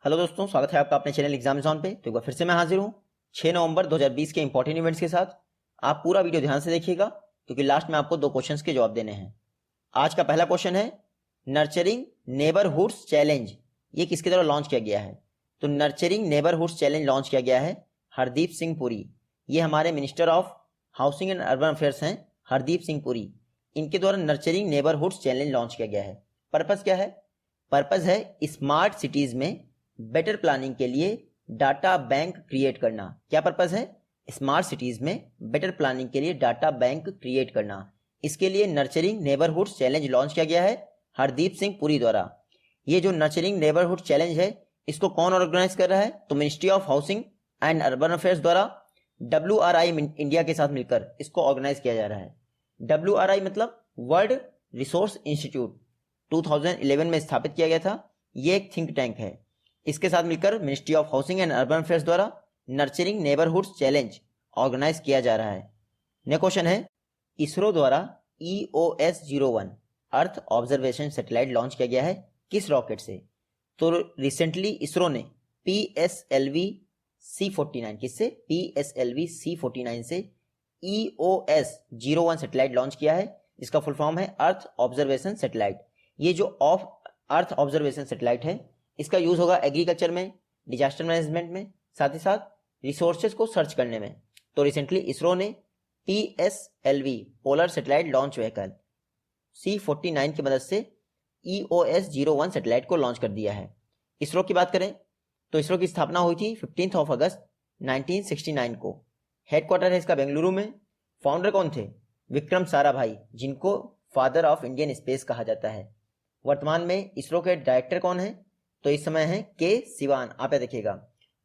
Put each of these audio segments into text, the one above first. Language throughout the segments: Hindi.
हेलो दोस्तों, स्वागत है आपका अपने चैनल एग्जाम जोन पे। तो एक बार फिर से मैं हाजिर हूँ 6 नवंबर 2020 के इंपॉर्टेंट इवेंट्स के साथ। आप पूरा वीडियो ध्यान से देखिएगा क्योंकि लास्ट में आपको 2 क्वेश्चंस के जवाब देने हैं। आज का पहला क्वेश्चन है नर्चरिंग नेबरहुड्स चैलेंज, ये किसके द्वारा लॉन्च किया गया है? तो नर्चरिंग नेबरहुड्स चैलेंज लॉन्च किया गया है हरदीप सिंह पुरी। ये हमारे minister of housing and urban affairs हैं, हरदीप सिंह पुरी। इनके द्वारा नर्चरिंग नेबरहुड्स चैलेंज लॉन्च किया गया है। पर्पस क्या है? पर्पस है स्मार्ट सिटीज में बेटर प्लानिंग के लिए डाटा बैंक क्रिएट करना। क्या पर्पस है? स्मार्ट सिटीज में बेटर प्लानिंग के लिए डाटा बैंक क्रिएट करना। इसके लिए नर्चरिंग नेबरहुड्स चैलेंज लॉन्च किया गया है हरदीप सिंह पुरी द्वारा। ये जो नर्चरिंग नेबरहुड चैलेंज है इसको कौन ऑर्गेनाइज कर रहा है? तो ministry of housing and urban affairs द्वारा WRI इंडिया के साथ मिलकर इसको ऑर्गेनाइज किया जा रहा है। WRI मतलब वर्ल्ड रिसोर्स इंस्टीट्यूट, 2011 में स्थापित किया गया था। ये एक थिंक टैंक है। इसके साथ मिलकर ministry of housing and urban affairs द्वारा नर्चरिंग नेबरहुड्स चैलेंज ऑर्गेनाइज किया जा रहा है। नेक्स्ट क्वेश्चन है इसरो द्वारा EOS-01 earth observation satellite launch किया गया है किस रॉकेट से? तो रिसेंटली इसरो ने PSLV C49 किससे? PSLV C49 से EOS-01 सैटेलाइट लॉन्च किया है। इसका फुल फॉर्म है अर्थ ऑब्जर्वेशन सैटेलाइट। ये जो ऑफ अर्थ ऑब्जर्वेशन सैटेलाइट है इसका यूज होगा एग्रीकल्चर में, डिजास्टर मैनेजमेंट में, साथ ही साथ रिसोर्सेज को सर्च करने में। तो रिसेंटली इसरो ने PSLV polar satellite launch vehicle C49 की मदद से EOS-01 सैटेलाइट को लॉन्च कर दिया है। इसरो की बात करें तो इसरो की स्थापना हुई थी 15 अगस्त 1969 को। हेडक्वार्टर है इसका बेंगलुरु में। फाउंडर कौन थे? विक्रम साराभाई, जिनको फादर ऑफ इंडियन स्पेस कहा जाता है। वर्तमान में इसरो के डायरेक्टर कौन है? तो इस समय है के सिवान। आप यह देखिएगा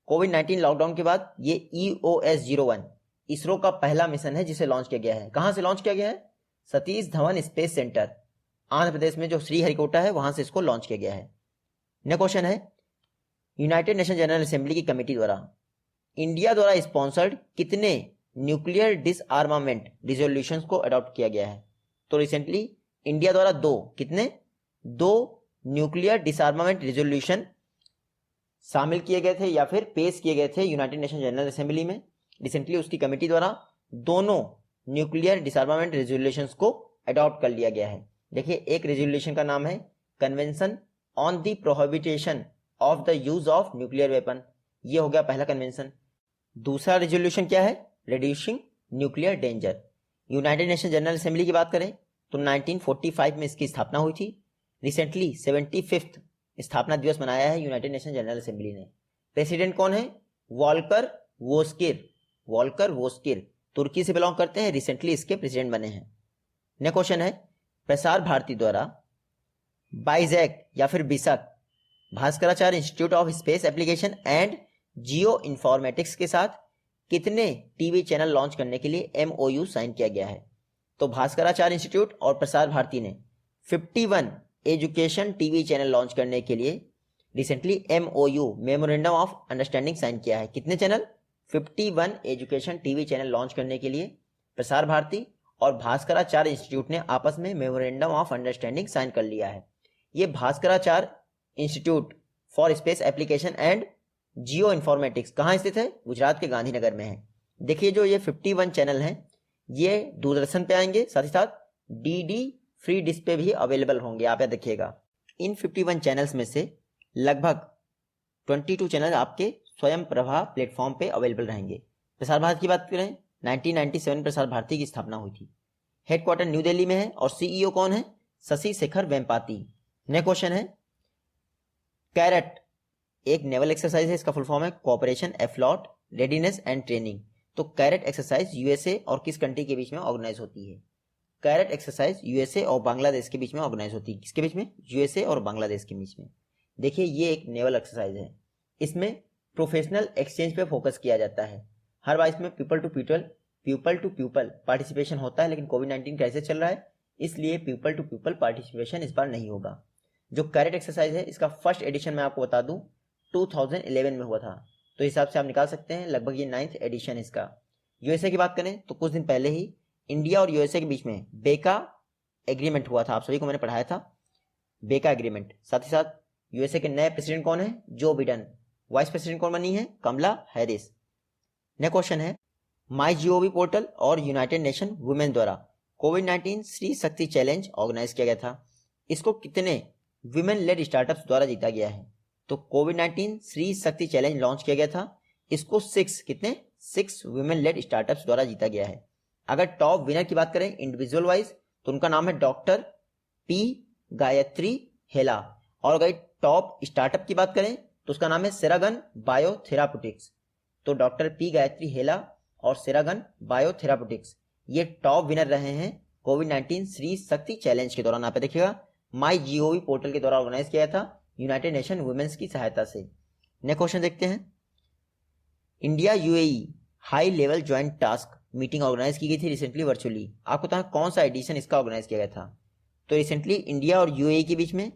कोविड-19 लॉकडाउन के बाद ये EOS-01 इसरो का पहला मिशन है जिसे लॉन्च किया गया है। कहां से लॉन्च किया गया है? सतीश धवन स्पेस सेंटर, आंध्र प्रदेश में जो श्रीहरिकोटा है वहां से इसको लॉन्च किया गया है। नेक्स्ट क्वेश्चन है यूनाइटेड नेशन जनरल असेंबली की कमेटी द्वारा इंडिया द्वारा स्पॉन्सर्ड कितने न्यूक्लियर डिसआर्मामेंट रिजोल्यूशंस को अडॉप्ट किया गया है? तो रिसेंटली इंडिया द्वारा दो न्यूक्लियर डिसआर्मामेंट रिजोल्यूशन शामिल किए गए थे या फिर पेश किए गए थे यूनाइटेड नेशन जनरल असेंबली में। रिसेंटली उसकी कमेटी द्वारा दोनों न्यूक्लियर डिसआर्मामेंट रिजोल्यूशंस को अडॉप्ट कर लिया गया है। देखिए, एक रिजोल्यूशन का नाम है convention on the प्रोहिबिटेशन of the use of nuclear weapon, ये हो गया पहला कन्वेंशन। दूसरा रिजोल्यूशन क्या है? Reducing nuclear danger. United nation general assembly की बात करें तो 1945 में इसकी स्थापना हुई थी। रिसेंटली 75th स्थापना दिवस मनाया है यूनाइटेड नेशन जनरल असेंबली ने। प्रेसिडेंट कौन है? वॉल्कर वोस्किर तुर्की से बिलोंग करते हैं, रिसेंटली इसके प्रेसिडेंट बने हैं। नेक्स्ट क्वेश्चन है प्रसार भारती द्वारा बाइजैक या फिर BISAG Bhaskaracharya institute of space application and geoinformatics के साथ कितने टीवी चैनल लॉन्च करने के लिए MOU साइन किया गया है? तो भास्कराचार्य इंस्टीट्यूट और प्रसार भारती ने 51 एजुकेशन टीवी चैनल लॉन्च करने के लिए recently MOU memorandum of understanding sign किया है। कितने channel? 51 education TV channel launch करने के लिए प्रसार भारती और भास्कराचार्य इंस्टीट्यूट ने आपस में मेमोरेंडम ऑफ अंडरस्टैंडिंग साइन कर लिया है। ये Bhaskaracharya institute for space application and Jio informatics कहाँ स्थित है? गुजरात के गांधीनगर में है। देखिए, जो ये 51 चैनल हैं ये दूरदर्शन पे आएंगे, साथ ही साथ DD फ्री डिश पे भी अवेलेबल होंगे। आप यह देखिएगा, इन 51 चैनल्स में से लगभग 22 चैनल आपके स्वयं प्रभा प्लेटफॉर्म पे अवेलेबल रहेंगे। प्रसार भारती की बात करें 1997 प्रसार भारती की स्थापना हुई थी। हेडक्वार्टर न्यू दिल्ली में है और CEO कौन है? शशि शेखर वेम्पाती। नेक्स्ट क्वेश्चन है कैरेट एक नेवल एक्सरसाइज है, इसका फुल फॉर्म है कोऑपरेशन एफ्लॉट रेडीनेस एंड ट्रेनिंग। तो कैरेट एक्सरसाइज USA और किस कंट्री के बीच में ऑर्गेनाइज होती है? कैरेट एक्सरसाइज USA और बांग्लादेश के बीच में ऑर्गेनाइज होती है। किसके बीच में? USA और बांग्लादेश के बीच में। देखिए, ये एक नेवल एक्सरसाइज है। इसमें प्रोफेशनल एक्सचेंज पे फोकस किया जाता है। हर बार इसमें पीपल टू पीपल पार्टिसिपेशन होता है, लेकिन कोविड-19 क्राइसिस चल रहा है इसलिए पीपल टू पीपल पार्टिसिपेशन इस बार नहीं होगा। जो कैरेट एक्सरसाइज है इसका फर्स्ट एडिशन मैं आपको बता दूं 2011 में हुआ था, तो हिसाब से आप निकाल सकते हैं लगभग ये 9th एडिशन इसका। USA की बात करें तो कुछ दिन पहले ही इंडिया और USA के बीच में बेका एग्रीमेंट हुआ था, आप सभी को मैंने पढ़ाया था बेका एग्रीमेंट। साथ ही साथ यूएसए के नए प्रेसिडेंट कौन है? Joe Biden. वाइस प्रेसिडेंट कौन बनी है? कमला हैरिस। नेक्स्ट क्वेश्चन है, माई जीओवी पोर्टल और यूनाइटेड नेशन वुमेन द्वारा कोविड-19 श्री शक्ति चैलेंज ऑर्गेनाइज किया गया था। इसको कितने विमेन लेड स्टार्टअप्स द्वारा जीता गया है? तो कोविड-19 श्री शक्ति चैलेंज लॉन्च किया गया था, इसको 6 विमेन लेड स्टार्टअप्स द्वारा जीता गया है। अगर टॉप विनर की बात करें इंडिविजुअल वाइज तो उनका नाम है डॉक्टर पी गायत्री हेला, और अगर टॉप स्टार्टअप की बात करें तो उसका नाम है सेरागन बायोथेराप्यूटिक्स। तो डॉक्टर पी गायत्री हेला और सेरागन बायोथेराप्यूटिक्स ये टॉप विनर रहे हैं कोविड-19 श्री शक्ति चैलेंज के दौरान। आप देखिएगा माई जीओवी पोर्टल के द्वारा ऑर्गेनाइज किया था यूनाइटेड नेशन वुमेन्स की सहायता से। नेक्स्ट क्वेश्चन देखते हैं, India UAE high level joint task meeting organise की गई थी रिसेंटली वर्चुअली। आपको पता है कौन सा एडिशन इसका ऑर्गेनाइज किया गया था? तो रिसेंटली इंडिया और यूएई के बीच में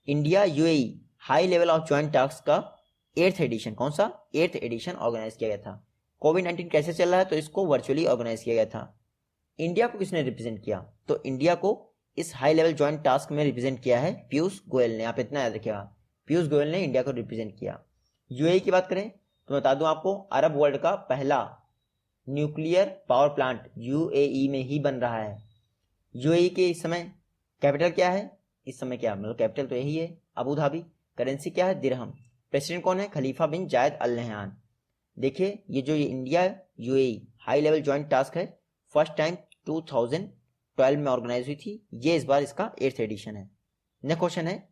India UAE high level of joint task का 8th एडिशन, कौन सा? 8th एडिशन ऑर्गेनाइज किया गया था। कोविड-19 कैसे चल रहा है तो इसको वर्चुअली ऑर्गेनाइज किया गया था। इंडिया को किसने रिप्रेजेंट किया? तो इंडिया को इस हाई लेवल ज्वाइंट टास्क में रिप्रेजेंट किया है पीयूष गोयल ने। आप इतना याद रखिएगा, पीयूष गोयल ने इंडिया को रिप्रेजेंट किया। यूएई की बात करें तो बता दूं आपको अरब वर्ल्ड का पहला न्यूक्लियर पावर प्लांट यूएई में ही बन रहा है। यूएई के इस समय कैपिटल क्या है? इस समय क्या मतलब कैपिटल तो यही है अबू धाबी। करेंसी क्या है? दिरहम। प्रेसिडेंट कौन है? खलीफा बिन जायद अल नहयान। देखिए ये जो India UAE high level joint task है फर्स्ट टाइम 2012 में ऑर्गेनाइज हुई थी, ये इस बार इसका 8th एडिशन है। नेक्स्ट क्वेश्चन है,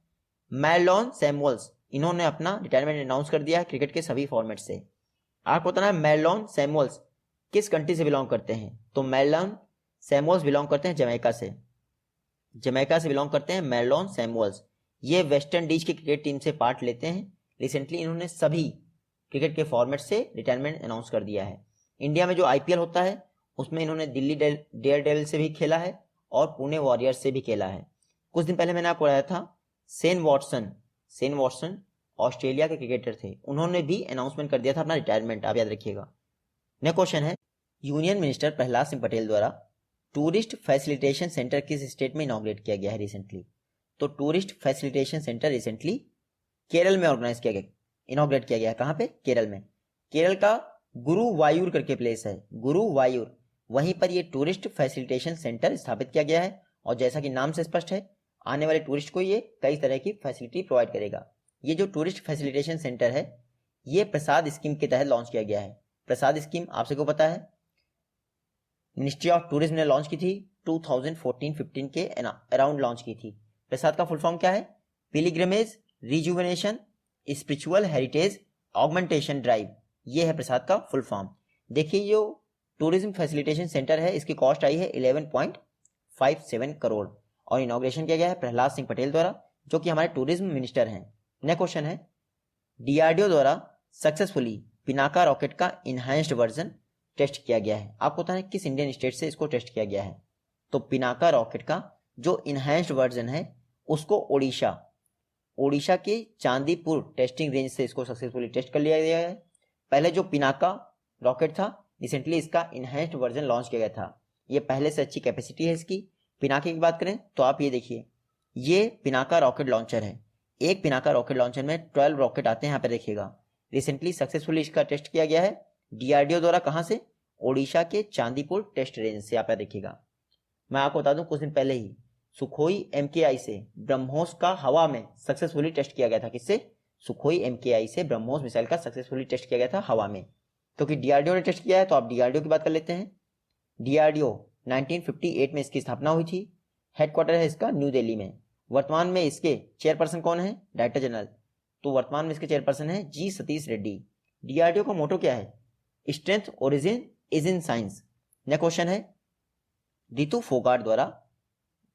मैरलॉन सैमुअल्स इन्होंने अपना रिटायरमेंट अनाउंस कर दिया है क्रिकेट के सभी फॉर्मेट से। आपको बताना है मैरलॉन सैमुअल्स किस कंट्री से बिलोंग करते हैं? तो मैरलॉन सैमुअल्स बिलोंग करते हैं जमैका से। जमैका से बिलोंग करते हैं मैरलॉन सैमुअल्स। ये वेस्ट इंडीज की क्रिकेट टीम से पार्ट लेते हैं। रिसेंटली इन्होंने सभी क्रिकेट के फॉर्मेट से रिटायरमेंट अनाउंस कर दिया है। इंडिया में जो आईपीएल होता है उसमें इन्होंने दिल्ली डेयर डेविल से भी खेला है और पुणे वॉरियर्स से भी खेला है। कुछ दिन पहले मैंने आपको बताया था शेन वॉटसन ऑस्ट्रेलिया के क्रिकेटर थे, उन्होंने भी अनाउंसमेंट कर दिया था अपना रिटायरमेंट, आप याद रखिएगा। नेक्स्ट क्वेश्चन है, यूनियन मिनिस्टर प्रहलाद सिंह पटेल द्वारा टूरिस्ट फैसिलिटेशन सेंटर किस स्टेट में इनॉग्रेट किया गया है रिसेंटली? तो tourist facilitation centre recently Kerala में ऑर्गेनाइज किया गया, इनॉग्रेट किया गया है। कहाँ पे? केरल में। केरल का गुरुवायूर करके प्लेस है, गुरुवायूर, वहीं पर ये टूरिस्ट फैसिलिटेशन सेंटर स्थापित किया गया है। और जैसा कि नाम से स्पष्ट है आने वाले टूरिस्ट को ये कई तरह की फैसिलिटी प्रोवाइड करेगा। ये जो टूरिस्ट फैसिलिटेशन सेंटर है ये प्रसाद स्कीम के तहत लॉन्च किया गया है। प्रसाद स्कीम आप सबको पता है मिनिस्ट्री ऑफ टूरिज्म ने लॉन्च की थी 2014-15 के अराउंड लॉन्च की थी। प्रसाद का फुल फॉर्म क्या है? Pilgrimage rejuvenation spiritual heritage augmentation drive, ये है प्रसाद का फुल फॉर्म। देखिए जो टूरिज्म फैसिलिटेशन सेंटर है इसकी कॉस्ट आई है 11.57 करोड़ और इनॉग्रेशन किया गया है प्रहलाद सिंह पटेल द्वारा जो कि हमारे टूरिज्म मिनिस्टर हैं। नेक्स्ट क्वेश्चन है, डीआरडीओ द्वारा सक्सेसफुली पिनाका रॉकेट का इनहैंस्ड वर्जन टेस्ट किया गया है। आपको पता है किस इंडियन स्टेट से इसको टेस्ट किया गया है? तो पिनाका रॉकेट का जो इनहैंस्ड वर्जन है उसको ओडिशा के चांदीपुर टेस्टिंग रेंज से इसको सक्सेसफुली टेस्ट कर लिया गया है। पहले जो पिनाका रॉकेट था रिसेंटली इसका इनहैंस्ड वर्जन लॉन्च किया गया था। ये पहले से अच्छी कैपेसिटी है इसकी। पिनाके की बात करें तो आप ये देखिए ये पिनाका रॉकेट लॉन्चर है। एक पिनाका रॉकेट लॉन्चर में 12 रॉकेट आते हैं, यहाँ पे देखिएगा। रिसेंटली सक्सेसफुली इसका टेस्ट किया गया है डीआरडीओ द्वारा। कहाँ से? ओडिशा के चांदीपुर टेस्ट रेंज से। आप देखिएगा मैं आपको बता दूं कुछ दिन पहले ही सुखोई एमकेआई से ब्रह्मोस का हवा में सक्सेसफुली टेस्ट किया गया था। किससे? सुखोई एमकेआई से ब्रह्मोस मिसाइल का सक्सेसफुली टेस्ट किया गया था हवा में। क्योंकि डीआरडीओ ने टेस्ट किया है तो आप डीआरडीओ की बात कर लेते हैं। डीआरडीओ 1958 में इसकी स्थापना हुई थी। हेडक्वार्टर है इसका न्यू दिल्ली में। वर्तमान में इसके चेयरपर्सन कौन है? Director general. तो वर्तमान में इसके चेयरपर्सन है जी सतीश रेड्डी। डीआरडीओ का मोटो क्या है? Strength origin is in science. Next question है, रितु फोगाट द्वारा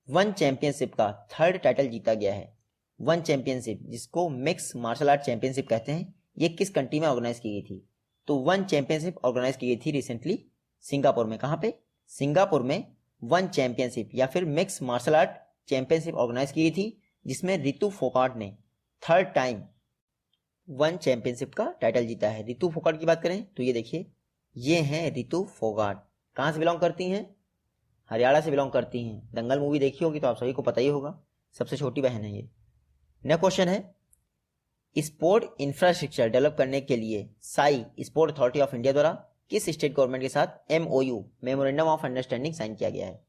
वन चैंपियनशिप का 3rd टाइटल जीता गया है। वन चैंपियनशिप जिसको मिक्स मार्शल आर्ट चैंपियनशिप कहते हैं, ये किस कंट्री में ऑर्गेनाइज की गई थी? तो वन चैंपियनशिप ऑर्गेनाइज की गई थी रिसेंटली सिंगापुर में। कहाँ पे? सिंगापुर में वन चैंपियनशिप या फिर mix martial art championship organise की गई थी जिसमें रितु फोगाट ने 3rd टाइम वन चैंपियनशिप का टाइटल जीता है। रितु फोगाट की बात करें तो ये देखिए ये हैं रितु फोगाट। कहाँ से बिलोंग करती हैं? हरियाणा से बिलोंग करती हैं। दंगल मूवी देखी होगी तो आप सभी को पता ही होगा, सबसे छोटी बहन है ये। नेक्स्ट क्वेश्चन है, स्पोर्ट इंफ्रास्ट्रक्चर डेवलप करने के लिए SAI sport authority of India द्वारा किस स्टेट गवर्नमेंट के साथ MOU memorandum of understanding sign किया गया है?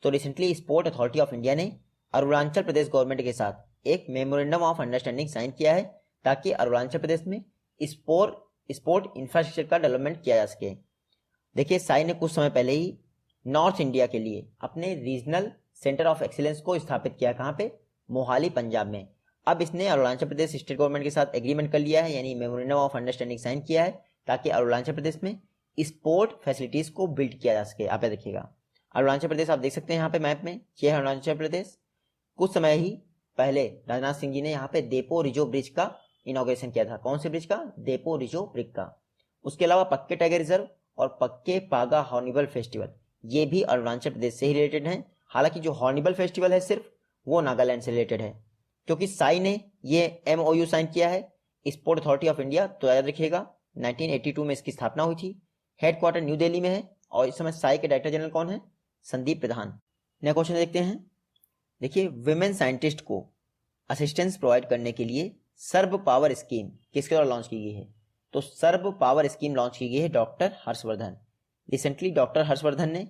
तो recently sport authority of India ने अरुणाचल प्रदेश गवर्नमेंट के साथ एक मेमोरेंडम ऑफ अंडरस्टैंडिंग साइन किया है ताकि अरुणाचल प्रदेश में स्पोर्ट इंफ्रास्ट्रक्चर का डेवलपमेंट किया जा सके। देखिए, साई ने कुछ समय पहले ही नॉर्थ इंडिया के लिए अपने रीजनल सेंटर ऑफ एक्सीलेंस को स्थापित किया। कहाँ पे? मोहाली, पंजाब में। अब इसने अरुणाचल प्रदेश स्टेट गवर्नमेंट के साथ एग्रीमेंट कर लिया है, यानी मेमोरेंडम ऑफ अंडरस्टैंडिंग साइन किया है ताकि अरुणाचल प्रदेश में स्पोर्ट फैसिलिटीज को बिल्ड किया जा सके। आप देखिएगा, अरुणाचल प्रदेश आप देख सकते हैं यहाँ पे मैप में, ये है अरुणाचल प्रदेश। कुछ समय ही पहले राजनाथ सिंह जी ने यहाँ पे देपो रिजो ब्रिज का इनॉग्रेशन किया था। कौन से ब्रिज का? देपो रिजो ब्रिज का। उसके अलावा पक्के टाइगर रिजर्व और पक्के पागा हॉर्निबल फेस्टिवल, ये भी अरुणाचल प्रदेश से ही रिलेटेड हैं। हालांकि जो हॉर्निबल फेस्टिवल है सिर्फ वो नागालैंड से रिलेटेड है, क्योंकि साई ने ये MOU साइन किया है स्पोर्ट अथॉरिटी ऑफ इंडिया। तो याद रखिएगा 1982 में इसकी स्थापना हुई थी। हेडक्वार्टर न्यू दिल्ली में है और इस समय साई के डायरेक्टर जनरल कौन है? संदीप प्रधान। नया क्वेश्चन देखते हैं। देखिए, विमेन साइंटिस्ट को असिस्टेंस प्रोवाइड करने के लिए सर्व पावर स्कीम किसके द्वारा लॉन्च की गई है? तो सर्व पावर स्कीम लॉन्च की गई है doctor Harshvardhan. Recently doctor Harshvardhan ने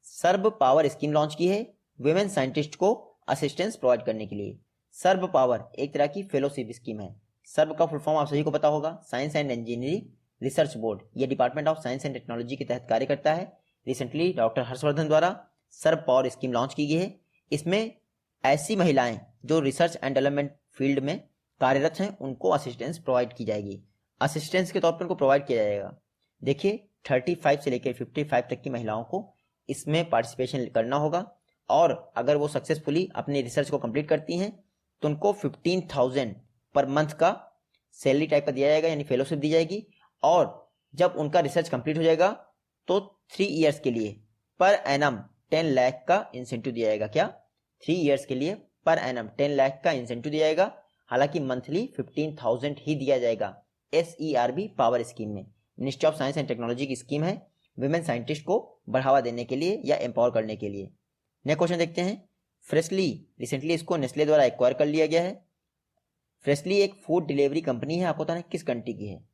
सर्व पावर स्कीम लॉन्च की है विमेन साइंटिस्ट को असिस्टेंस प्रोवाइड करने के लिए। सर्व पावर एक तरह की फेलोशिप स्कीम है। सर्व का फुल फॉर्म आप सभी को पता होगा, science and engineering research board. ये department of science and technology के तहत कार्य करता है। रिसेंटली डॉक्टर हर्षवर्धन द्वारा सर्व पावर स्कीम लॉन्च की गई है। इसमें ऐसी महिलाएं जो रिसर्च एंड डेवलपमेंट फील्ड में कार्यरत हैं उनको असिस्टेंस प्रोवाइड की जाएगी। असिस्टेंस के तौर पर उनको प्रोवाइड किया जाएगा। देखिए, 35 से लेकर 55 तक की महिलाओं को इसमें पार्टिसिपेशन करना होगा और अगर वो सक्सेसफुली अपनी रिसर्च को कंप्लीट करती हैं तो उनको 15,000 पर मंथ का सैलरी टाइप का दिया जाएगा, यानी फेलोशिप दी जाएगी। और जब उनका रिसर्च कंप्लीट हो जाएगा तो 3 इयर्स के लिए पर एनम 10 लाख का इंसेंटिव दिया जाएगा। क्या? 3 इयर्स के लिए पर एनम 10 लाख का इंसेंटिव दिया जाएगा। हालांकि मंथली 15,000 ही दिया जाएगा। SERB पावर स्कीम में ministry of science and technology की स्कीम है विमेन साइंटिस्ट को बढ़ावा देने के लिए या एम्पावर करने के लिए। नेक्स्ट क्वेश्चन देखते हैं। फ्रेशली, रिसेंटली इसको नेस्ले द्वारा एक्वायर कर लिया गया है। फ्रेशली एक फूड डिलीवरी कंपनी है। आपको पता है किस कंट्री की है?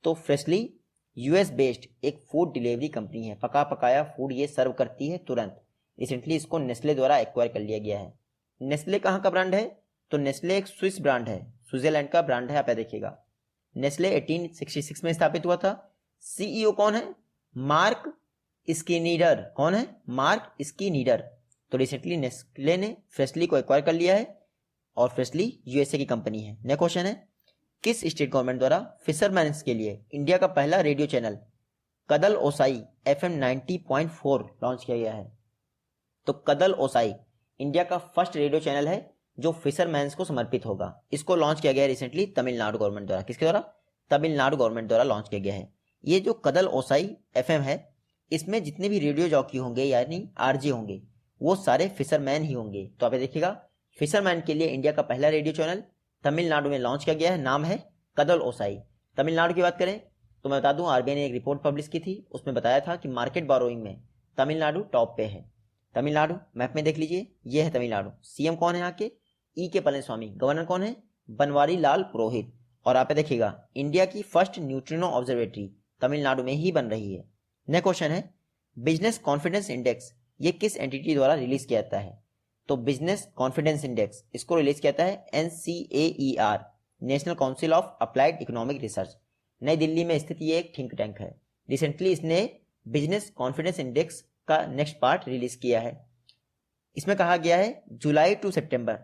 तो फ्रेशली US बेस्ड एक फूड डिलीवरी कंपनी है। पका पकाया फूड ये सर्व करती है तुरंत। रिसेंटली इसको नेस्ले द्वारा एक्वायर कर लिया गया है। नेस्ले कहाँ का ब्रांड है? तो नेस्ले एक स्विस ब्रांड है, स्विट्जरलैंड का ब्रांड है। आप देखिएगा, नेस्ले 1866 में स्थापित हुआ था। CEO कौन है? मार्क स्कीनीडर। कौन है? मार्क स्कीनीडर। तो रिसेंटली नेस्ले ने फ्रेशली को एक्वायर कर लिया है और फ्रेशली USA की कंपनी है। नेक्स्ट क्वेश्चन है, किस स्टेट गवर्नमेंट द्वारा फिशरमैन्स के लिए इंडिया का पहला radio channel Kadal Osai FM 90.4 launch किया गया है? तो कदल ओसाई इंडिया का फर्स्ट रेडियो चैनल है जो फिशरमैन्स को समर्पित होगा। इसको लॉन्च किया गया है रिसेंटली तमिलनाडु गवर्नमेंट द्वारा। किसके द्वारा? तमिलनाडु गवर्नमेंट द्वारा लॉन्च किया गया है। ये जो कदल ओसाई FM है, इसमें जितने भी रेडियो जॉकी होंगे यानी RJ होंगे वो सारे फिशरमैन ही होंगे। तो आप देखिएगा, फिशरमैन के लिए इंडिया का पहला रेडियो चैनल तमिलनाडु में लॉन्च किया गया है। नाम है कदल ओसाई। तमिलनाडु की बात करें तो मैं बता दूं, RBI ने एक रिपोर्ट पब्लिश की थी, उसमें बताया था कि मार्केट बोरोइंग में तमिलनाडु टॉप पे है। तमिलनाडु मैप में देख लीजिए, ये है तमिलनाडु। CM कौन है यहाँ के? E.K. पलनीस्वामी। गवर्नर कौन है? बनवारी लाल पुरोहित। और आप देखिएगा, इंडिया की फर्स्ट न्यूट्रिनो ऑब्जर्वेटरी तमिलनाडु में ही बन रही है। नेक्स्ट क्वेश्चन है, बिजनेस कॉन्फिडेंस इंडेक्स ये किस एंटिटी द्वारा रिलीज किया जाता है? तो बिजनेस कॉन्फिडेंस इंडेक्स इसको रिलीज किया जाता है NCAER, national council of applied economic research. नई दिल्ली में स्थित ये एक थिंक टैंक है। रिसेंटली इसने बिजनेस कॉन्फिडेंस इंडेक्स का नेक्स्ट पार्ट रिलीज किया है। इसमें कहा गया है जुलाई टू सितंबर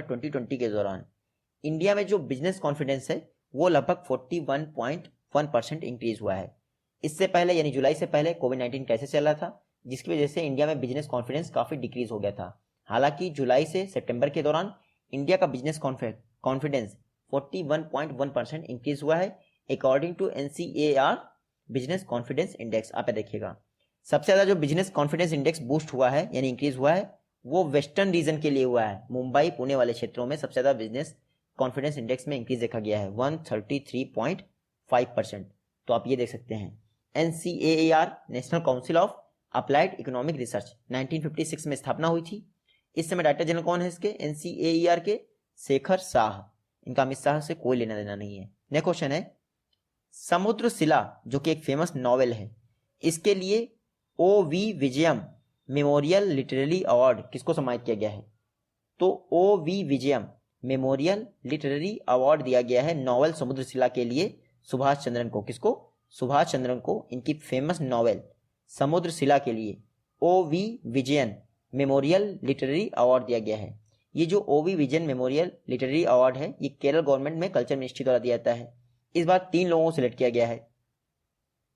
2020 के दौरान इंडिया में जो बिजनेस कॉन्फिडेंस है वो लगभग 41.1% इंक्रीज हुआ है। इससे पहले यानी जुलाई से पहले कोविड-19 क्राइसिस चल रहा था, जिसकी वजह से इंडिया में बिजनेस कॉन्फिडेंस काफी डिक्रीज हो गया था। हालांकि जुलाई से सितंबर के दौरान इंडिया का बिजनेस कॉन्फिडेंस 41.1% इंक्रीज हुआ है according to NCAR business confidence index. आप देखिएगा, सबसे ज्यादा जो बिजनेस कॉन्फिडेंस इंडेक्स बूस्ट हुआ है यानी इंक्रीज हुआ है वो वेस्टर्न रीजन के लिए हुआ है। मुंबई पुणे वाले क्षेत्रों में सबसे ज्यादा बिजनेस कॉन्फिडेंस इंडेक्स में इंक्रीज देखा गया है 133.5%। तो आप ये देख सकते हैं, NCAR national council of applied economic research 1956 में स्थापना हुई थी। इस समय डायरेक्टर जनरल कौन है इसके? NCAER के शेखर शाह। इनका अमित शाह से कोई लेना देना नहीं है। नेक्स्ट क्वेश्चन है, समुद्रशिला जो कि एक फेमस नॉवेल है, इसके लिए O.V. Vijayam memorial literary award किसको सम्मानित किया गया है? तो O.V. Vijayam memorial literary award दिया गया है नॉवेल समुद्रशिला के लिए सुभाष चंद्रन को। किसको? सुभाष चंद्रन को। इनकी फेमस नॉवेल समुद्रशिला के लिए O.V. Vijayan memorial literary award दिया गया है। ये जो O.V. Vijayan memorial literary award है, ये केरल गवर्नमेंट में कल्चर मिनिस्ट्री द्वारा दिया जाता है। इस बार 3 लोगों को सिलेक्ट किया गया है।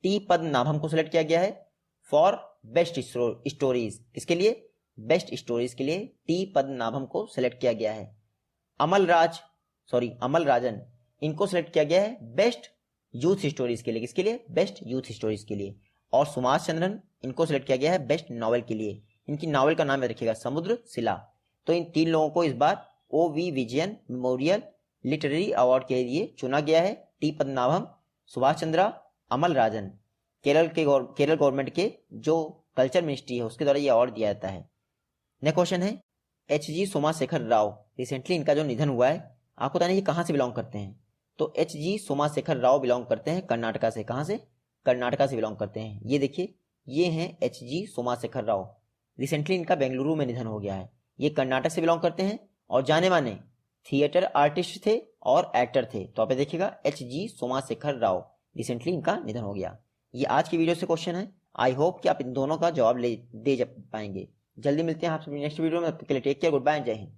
टी पद्मनाभम को सिलेक्ट किया गया है फॉर बेस्ट स्टोरीज। इसके लिए बेस्ट स्टोरीज के लिए टी पद्मनाभम को सिलेक्ट किया गया है। अमल राजन, इनको सिलेक्ट किया गया है बेस्ट यूथ स्टोरीज के लिए। किसके लिए? बेस्ट यूथ स्टोरीज के लिए। और सुभाष चंद्रन, इनको सिलेक्ट किया गया है बेस्ट नॉवेल के लिए। इनकी नॉवेल का नाम याद रखिएगा, समुद्रशिला। तो इन 3 लोगों को इस बार O.V. Vijayan memorial literary award के लिए चुना गया है। टी पद्मनाभम, सुभाष चंद्रा, अमल राजन। केरल गवर्नमेंट के जो कल्चर मिनिस्ट्री है उसके द्वारा ये अवार्ड दिया जाता है। नेक्स्ट क्वेश्चन है, H.G. सोमाशेखर राव, रिसेंटली इनका जो निधन हुआ है, आपको बताना ये कहाँ से बिलोंग करते हैं? तो H.G. सोमाशेखर राव बिलोंग करते हैं कर्नाटका से। कहाँ से? कर्नाटका से बिलोंग करते हैं। ये देखिए, ये हैं H.G. सोमाशेखर राव। रिसेंटली इनका बेंगलुरु में निधन हो गया है। ये कर्नाटक से बिलोंग करते हैं और जाने माने थिएटर आर्टिस्ट थे और एक्टर थे। तो आप देखिएगा H.G. सोमाशेखर राव, रिसेंटली इनका निधन हो गया। ये आज की वीडियो से क्वेश्चन है। आई होप कि आप इन दोनों का जवाब दे पाएंगे। जल्दी मिलते हैं आपसे नेक्स्ट वीडियो में। तब तक के लिए टेक केयर, गुड बाय, जय हिंद।